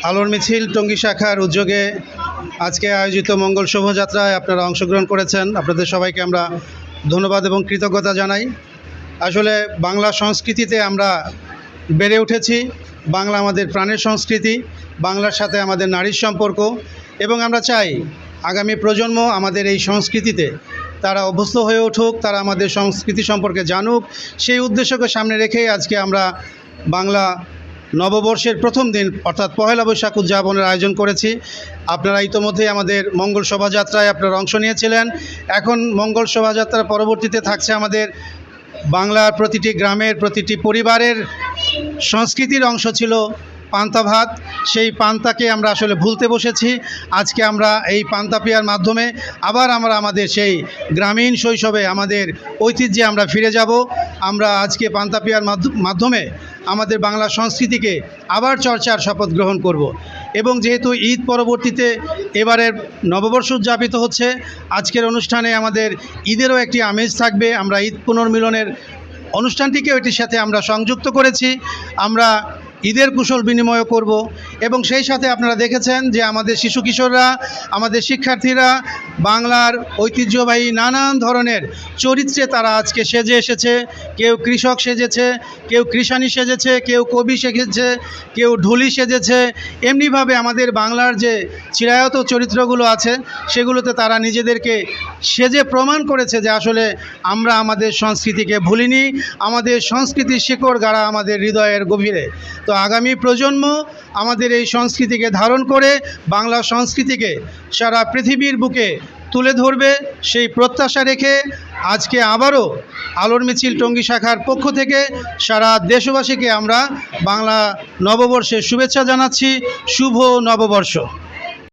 আলোর মিছিল টঙ্গী শাখার উদ্যোগে আজকে আয়োজিত মঙ্গল শোভাযাত্রায় আপনারা অংশগ্রহণ করেছেন। আপনাদের সবাইকে আমরা ধন্যবাদ এবং কৃতজ্ঞতা জানাই। আসলে বাংলা সংস্কৃতিতে আমরা বেড়ে উঠেছি। বাংলা আমাদের প্রাণের সংস্কৃতি, বাংলার সাথে আমাদের নারীর সম্পর্ক, এবং আমরা চাই আগামী প্রজন্ম আমাদের এই সংস্কৃতিতে তারা অভ্যস্ত হয়ে উঠুক, তারা আমাদের সংস্কৃতি সম্পর্কে জানুক। সেই উদ্দেশ্যকে সামনে রেখেই আজকে আমরা বাংলা নববর্ষের প্রথম দিন অর্থাৎ পহেলা বৈশাখ উদযাপনের আয়োজন করেছি। আপনারা ইতোমধ্যেই আমাদের মঙ্গল শোভাযাত্রায় আপনারা অংশ নিয়েছিলেন। এখন মঙ্গল শোভাযাত্রার পরবর্তীতে থাকছে আমাদের বাংলার প্রতিটি গ্রামের প্রতিটি পরিবারের সংস্কৃতির অংশ ছিল পান্তা ভাত। সেই পান্তাকে আমরা আসলে ভুলতে বসেছি। আজকে আমরা এই পান্তা পেয়ার মাধ্যমে আবার আমরা আমাদের সেই গ্রামীণ শৈশবে আমাদের ঐতিহ্যে আমরা ফিরে যাব। আমরা আজকে পান্তা পেয়ার মাধ্যমে আমাদের বাংলা সংস্কৃতিকে আবার চর্চার শপথ গ্রহণ করব। এবং যেহেতু ঈদ পরবর্তীতে এবারের নববর্ষ উদযাপিত হচ্ছে, আজকের অনুষ্ঠানে আমাদের ঈদেরও একটি আমেজ থাকবে। আমরা ঈদ পুনর্মিলনের অনুষ্ঠানটিকেও এটির সাথে আমরা সংযুক্ত করেছি। আমরা ঈদের কুশল বিনিময় করব। এবং সেই সাথে আপনারা দেখেছেন যে আমাদের শিশু কিশোররা, আমাদের শিক্ষার্থীরা বাংলার ঐতিহ্যবাহী নানান ধরনের চরিত্রে তারা আজকে সেজে এসেছে। কেউ কৃষক সেজেছে, কেউ কৃষাণী সেজেছে, কেউ কবি সেজেছে, কেউ ঢুলি সেজেছে। এমনিভাবে আমাদের বাংলার যে চিরায়ত চরিত্রগুলো আছে সেগুলোতে তারা নিজেদেরকে সেজে প্রমাণ করেছে যে আসলে আমরা আমাদের সংস্কৃতিকে ভুলিনি। আমাদের সংস্কৃতির শিকড় গাড়া আমাদের হৃদয়ের গভীরে। তো আগামী প্রজন্ম আমাদের এই সংস্কৃতিকে ধারণ করে বাংলা সংস্কৃতিকে সারা পৃথিবীর বুকে তুলে ধরবে, সেই প্রত্যাশা রেখে আজকে আবারও আলোর মিছিল টঙ্গী শাখার পক্ষ থেকে সারা দেশবাসীকে আমরা বাংলা নববর্ষের শুভেচ্ছা জানাচ্ছি। শুভ নববর্ষ।